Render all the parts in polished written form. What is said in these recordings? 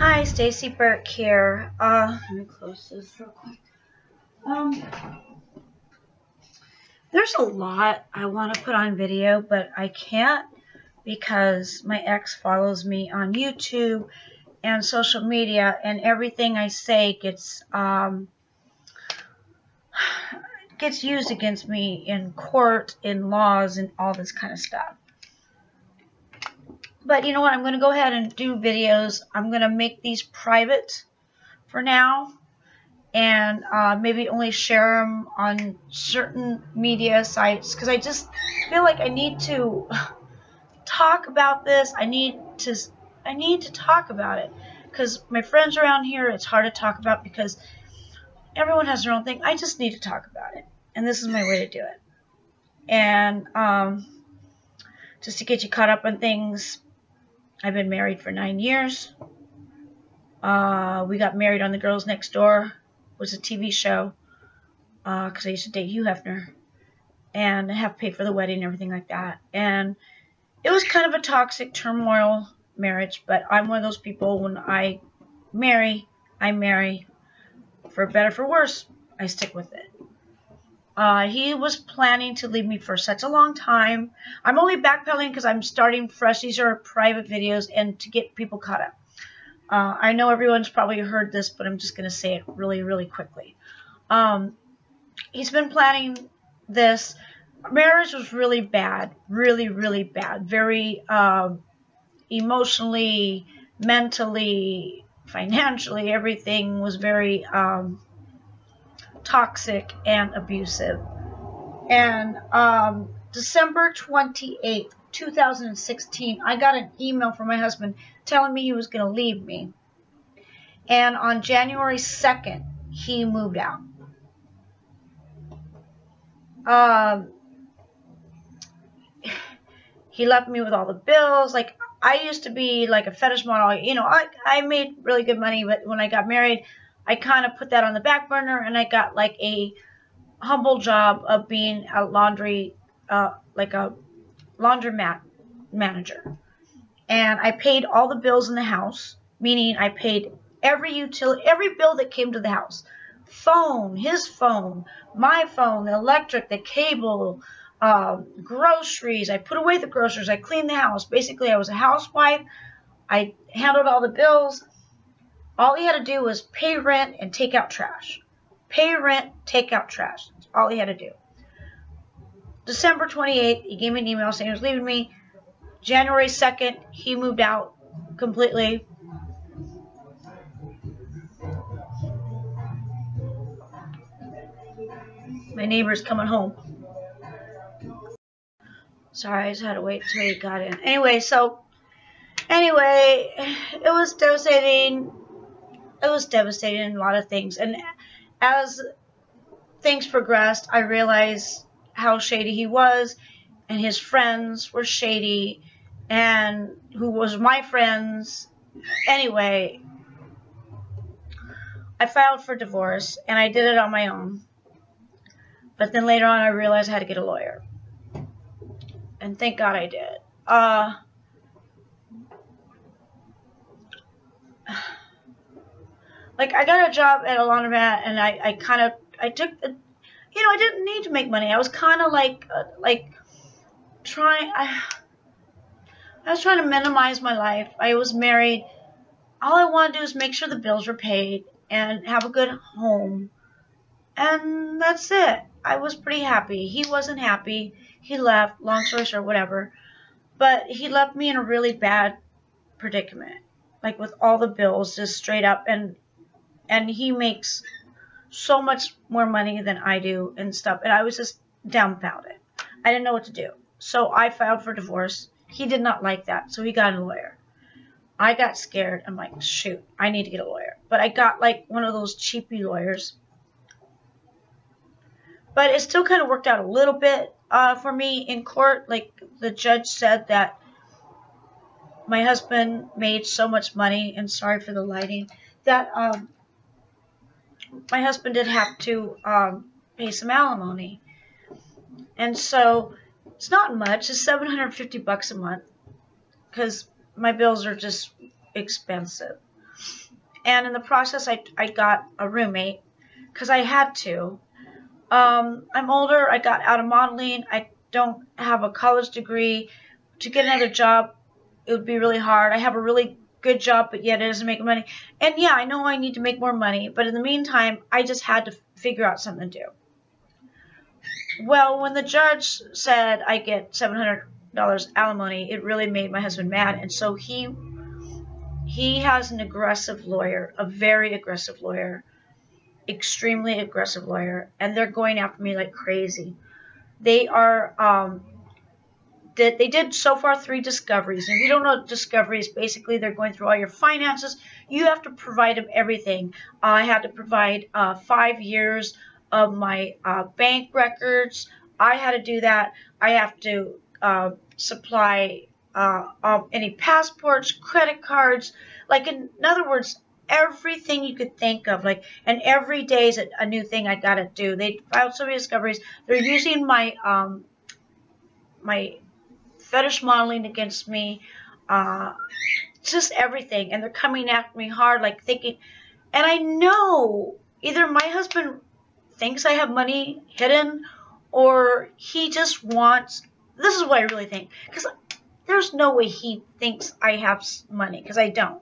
Hi, StacyBurke here. Let me close this real quick. There's a lot I want to put on video, but I can't because my ex follows me on YouTube and social media, and everything I say gets used against me in court, in laws, and all this kind of stuff. But you know what? I'm going to go ahead and do videos. I'm going to make these private for now, and maybe only share them on certain media sites, because I just feel like I need to talk about this. I need to talk about it, because my friends around here, it's hard to talk about because everyone has their own thing. I just need to talk about it, and this is my way to do it. And just to get you caught up on things, I've been married for 9 years. We got married on The Girls Next Door. It was a TV show, because I used to date Hugh Hefner, and I have paid for the wedding and everything like that. And it was kind of a toxic, turmoil marriage, but I'm one of those people, when I marry for better, for worse. I stick with it. He was planning to leave me for such a long time. I'm only backpedaling because I'm starting fresh. These are private videos and to get people caught up. I know everyone's probably heard this, but I'm just going to say it really, really quickly. He's been planning this. Marriage was really bad. Really, really bad. Very emotionally, mentally, financially, everything was very toxic and abusive. And December 28th, 2016, I got an email from my husband telling me he was going to leave me. And on January 2nd, he moved out. He left me with all the bills. Like, I used to be like a fetish model. You know, I made really good money, but when I got married, I kind of put that on the back burner, and I got like a humble job of being a like a laundromat manager. And I paid all the bills in the house, meaning I paid every utility, every bill that came to the house. Phone, his phone, my phone, the electric, the cable, groceries. I put away the groceries. I cleaned the house. Basically, I was a housewife. I handled all the bills. All he had to do was pay rent and take out trash. Pay rent, take out trash. That's all he had to do. December 28th, he gave me an email saying he was leaving me. January 2nd, he moved out completely. My neighbor's coming home. Sorry, I just had to wait until he got in. Anyway, it was devastating. It was devastating in a lot of things. And as things progressed, I realized how shady he was, and his friends were shady, and who was my friends. Anyway, I filed for divorce, and I did it on my own. But then later on, I realized I had to get a lawyer. And thank God I did. Like, I got a job at a laundromat, and I took, you know, I didn't need to make money. I was kind of like I was trying to minimize my life. I was married. All I wanted to do was make sure the bills were paid and have a good home. And that's it. I was pretty happy. He wasn't happy. He left, long story short, whatever. But he left me in a really bad predicament. Like, with all the bills, just straight up. And he makes so much more money than I do and stuff. And I was just dumbfounded. I didn't know what to do. So I filed for divorce. He did not like that, so he got a lawyer. I got scared. I'm like, shoot, I need to get a lawyer. But I got like one of those cheapy lawyers. But it still kind of worked out a little bit for me in court. Like, the judge said that my husband made so much money, and sorry for the lighting, that my husband did have to pay some alimony. And so it's not much. It's $750 a month, because my bills are just expensive. And in the process, I got a roommate because I had to. I'm older. I got out of modeling. I don't have a college degree. To get another job, it would be really hard. I have a really good job, but yet it doesn't make money. And yeah, I know I need to make more money, but in the meantime, I just had to figure out something to do. Well, when the judge said I get $700 alimony, it really made my husband mad, and so he has an aggressive lawyer, a very aggressive lawyer, extremely aggressive lawyer, and they're going after me like crazy. They are they did so far 3 discoveries. And if you don't know discoveries, basically they're going through all your finances. You have to provide them everything. I had to provide 5 years of my bank records. I had to do that. I have to supply any passports, credit cards, like in other words, everything you could think of, like, and every day is a new thing I gotta do. They filed so many discoveries. They're using my my fetish modeling against me, just everything, and they're coming after me hard, like thinking, and I know either my husband thinks I have money hidden, or he just wants, this is what I really think, because there's no way he thinks I have money, because I don't.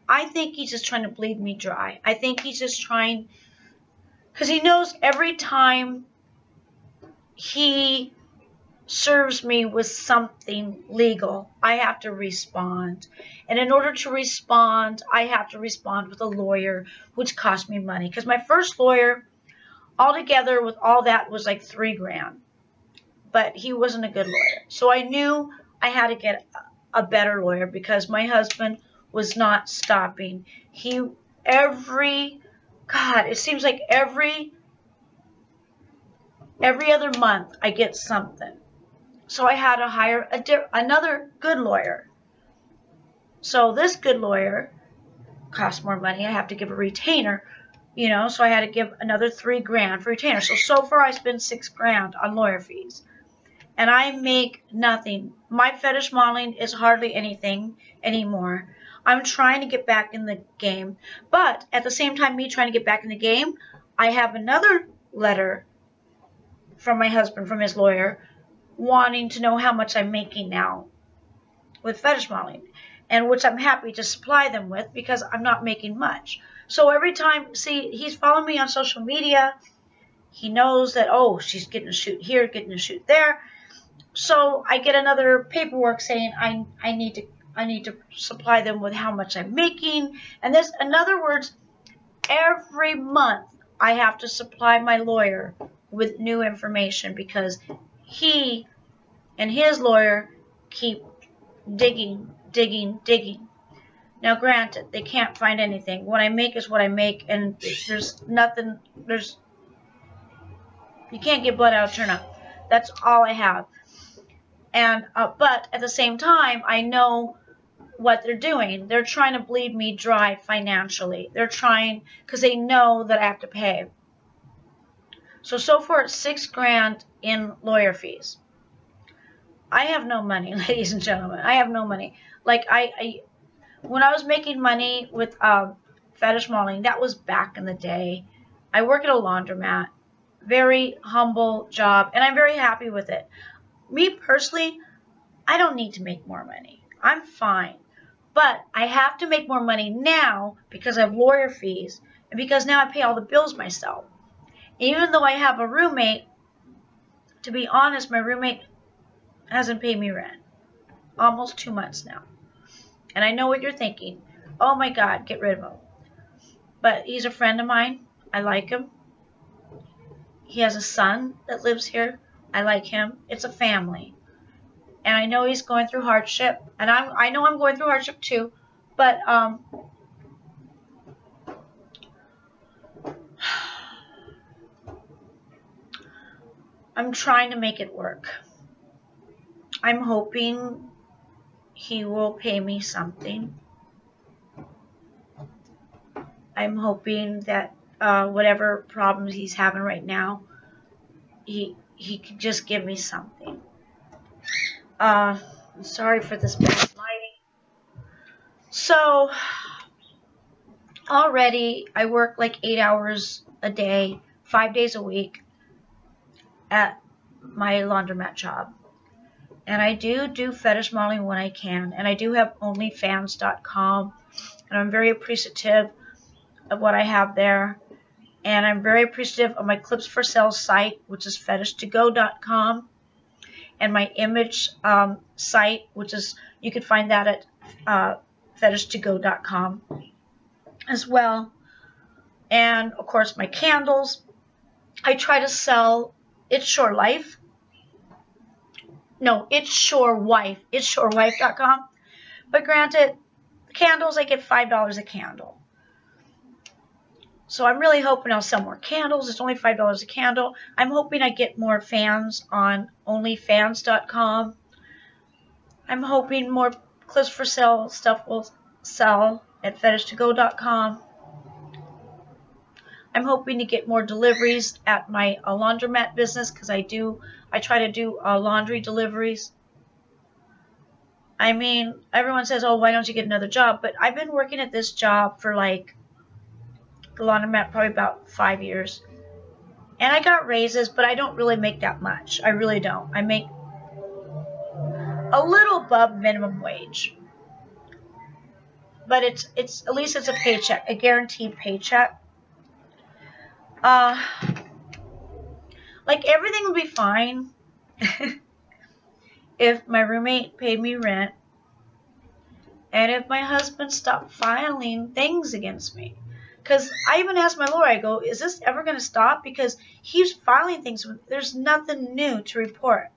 I think he's just trying to bleed me dry. I think he's just trying, because he knows every time he serves me with something legal, I have to respond. And in order to respond, I have to respond with a lawyer, which cost me money. Because my first lawyer, altogether with all that, was like $3 grand. But he wasn't a good lawyer. So I knew I had to get a better lawyer because my husband was not stopping. It seems like every other month I get something. So I had to hire another good lawyer. So this good lawyer costs more money. I have to give a retainer, so I had to give another $3 grand for retainer. So far I spent $6 grand on lawyer fees. And I make nothing. My fetish modeling is hardly anything anymore. I'm trying to get back in the game. But at the same time, me trying to get back in the game, I have another letter from my husband, from his lawyer, wanting to know how much I'm making now with fetish modeling, and which I'm happy to supply them with because I'm not making much. So every time, see, he's following me on social media. He knows that, oh, she's getting a shoot here, getting a shoot there. So I get another paperwork saying I need to supply them with how much I'm making. And this, in other words, every month I have to supply my lawyer with new information because he and his lawyer keep digging. Now, granted, they can't find anything. What I make is what I make, and there's nothing, you can't get blood out of turnip. That's all I have. And but at the same time, I know what they're doing. They're trying to bleed me dry financially. They're trying, because they know that I have to pay. So far it's $6 grand in lawyer fees. I have no money, ladies and gentlemen. I have no money. Like when I was making money with fetish modeling, that was back in the day. I work at a laundromat. Very humble job, and I'm very happy with it. Me personally, I don't need to make more money. I'm fine. But I have to make more money now because I have lawyer fees and because now I pay all the bills myself. Even though I have a roommate, to be honest, my roommate hasn't paid me rent. Almost 2 months now. And I know what you're thinking. Oh my God, get rid of him. But he's a friend of mine. I like him. He has a son that lives here. I like him. It's a family. And I know he's going through hardship. And I know I'm going through hardship too. But I'm trying to make it work. I'm hoping he will pay me something. I'm hoping that whatever problems he's having right now, he could just give me something. I'm sorry for this bad lighting. So, already I work like 8 hours a day, 5 days a week at my laundromat job. And I do fetish modeling when I can. And I do have onlyfans.com. And I'm very appreciative of what I have there. And I'm very appreciative of my clips for sale site, which is fetishtogo.com. And my image site, which is, you can find that at fetishtogo.com as well. And of course my candles. I try to sell It's Shore Life. No, It's Shore Wife. It's shorewife.com. But granted, candles, I get $5 a candle. So I'm really hoping I'll sell more candles. It's only $5 a candle. I'm hoping I get more fans on onlyfans.com. I'm hoping more clips for sale stuff will sell at fetishtogo.com. I'm hoping to get more deliveries at my laundromat business because I try to do laundry deliveries. I mean, everyone says, oh, why don't you get another job? But I've been working at this job for like the laundromat probably about 5 years. And I got raises, but I don't really make that much. I really don't. I make a little above minimum wage. But it's at least it's a paycheck, a guaranteed paycheck. Like everything would be fine if my roommate paid me rent and if my husband stopped filing things against me. Because I even asked my lawyer, I go, is this ever going to stop? Because he's filing things. There's nothing new to report.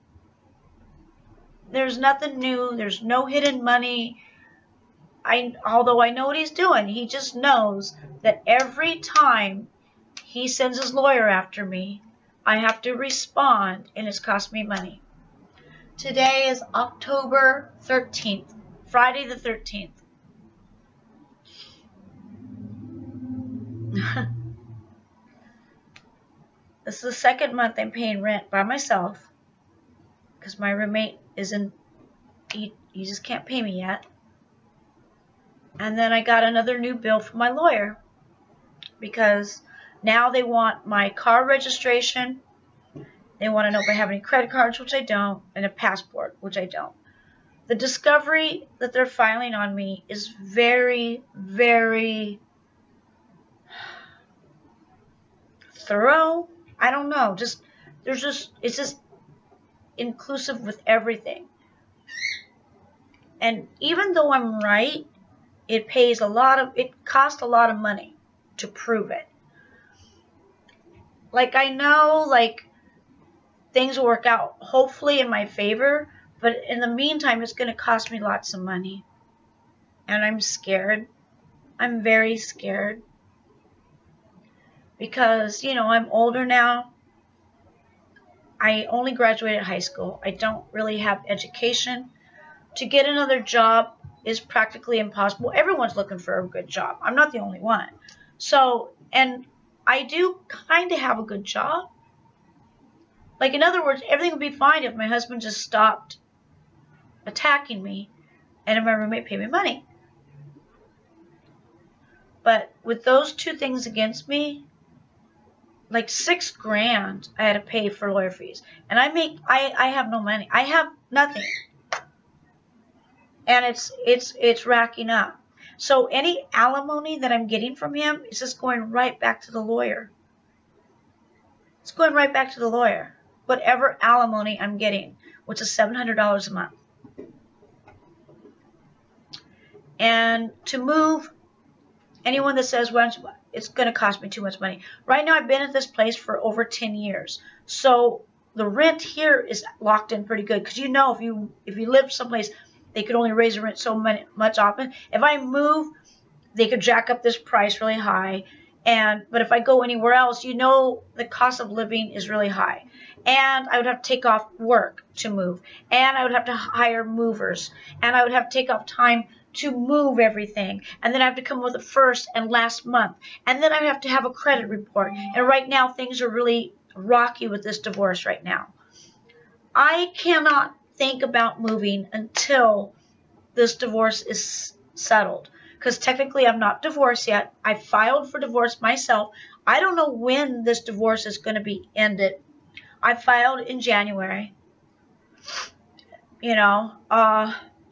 There's nothing new. There's no hidden money. Although I know what he's doing, he just knows that every time he sends his lawyer after me, I have to respond, and it's cost me money. Today is October 13th, Friday the 13th. This is the second month I'm paying rent by myself because my roommate isn't, he just can't pay me yet. And then I got another new bill from my lawyer because now they want my car registration. They want to know if I have any credit cards, which I don't, and a passport, which I don't. The discovery that they're filing on me is very, very thorough. I don't know. It's just inclusive with everything. And even though I'm right, it costs a lot of money to prove it. Like I know, like things will work out hopefully in my favor, but in the meantime, it's going to cost me lots of money. And I'm scared. I'm very scared. Because, you know, I'm older now. I only graduated high school. I don't really have education. To get another job is practically impossible. Everyone's looking for a good job. I'm not the only one. So, and I do kind of have a good job. Like, in other words, everything would be fine if my husband just stopped attacking me and if my roommate paid me money. But with those two things against me, like $6 grand I had to pay for lawyer fees. And I have no money. I have nothing. And it's racking up. So any alimony that I'm getting from him is just going right back to the lawyer. It's going right back to the lawyer. Whatever alimony I'm getting, which is $700 a month. And to move, anyone that says, well, it's going to cost me too much money. Right now, I've been at this place for over 10 years. So the rent here is locked in pretty good. Because you know, if you live someplace, they could only raise the rent so much often. If I move, they could jack up this price really high. But if I go anywhere else, you know the cost of living is really high. And I would have to take off work to move. And I would have to hire movers. And I would have to take off time to move everything. And then I have to come up with the first and last month. And then I have to have a credit report. And right now, things are really rocky with this divorce right now. I cannot think about moving until this divorce is settled. because technically I'm not divorced yet. I filed for divorce myself. I don't know when this divorce is going to be ended. I filed in January. You know,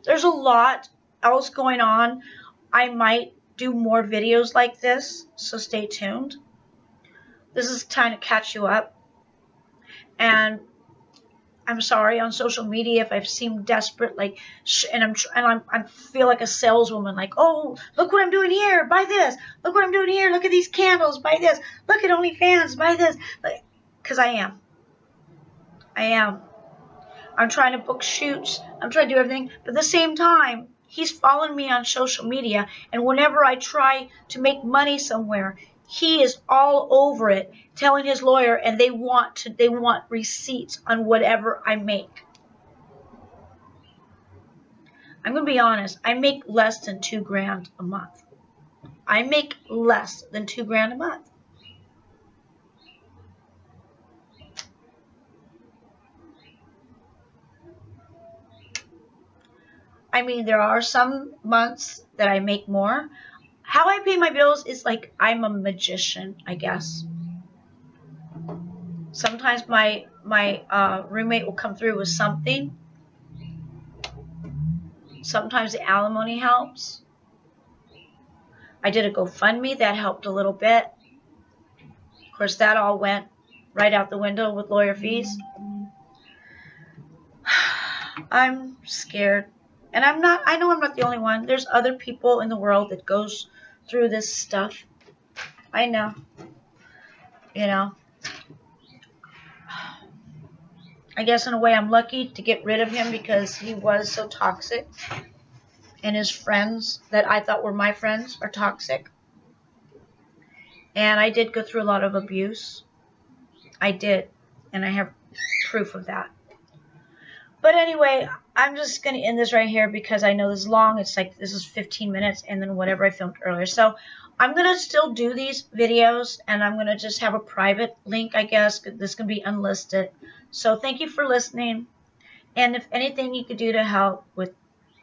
there's a lot else going on. I might do more videos like this, so stay tuned. This is time to catch you up. And I'm sorry on social media if I've seemed desperate, like, I feel like a saleswoman, like, oh, look what I'm doing here, buy this. Look what I'm doing here, look at these candles, buy this. Look at OnlyFans, buy this. Because I am. I'm trying to book shoots. I'm trying to do everything. But at the same time, he's following me on social media. And whenever I try to make money somewhere, he is all over it, telling his lawyer, and they want receipts on whatever I make. I'm going to be honest. I make less than $2,000 a month. I make less than $2,000 a month. I mean, there are some months that I make more. How I pay my bills is like I'm a magician, I guess. Sometimes my roommate will come through with something. Sometimes the alimony helps. I did a GoFundMe. That helped a little bit. Of course, that all went right out the window with lawyer fees. I'm scared. And I know I'm not the only one. There's other people in the world that goes through this stuff. I know. You know. I guess in a way I'm lucky to get rid of him because he was so toxic. And his friends that I thought were my friends are toxic. And I did go through a lot of abuse. I did. And I have proof of that. But anyway, I'm just going to end this right here because I know this is long. It's like this is 15 minutes and then whatever I filmed earlier. So I'm going to still do these videos and I'm going to just have a private link, I guess. This can be unlisted. So thank you for listening. And if anything you could do to help with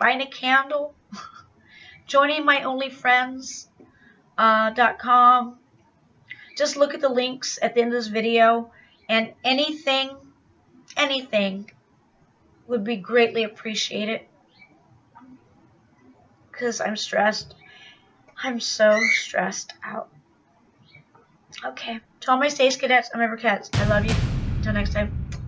buying a candle, joining my onlyfriends.com, just look at the links at the end of this video. And anything would be greatly appreciated because I'm stressed. I'm so stressed out. Okay. To all my Stace-Cadets and my Burkettes, I love you. Until next time.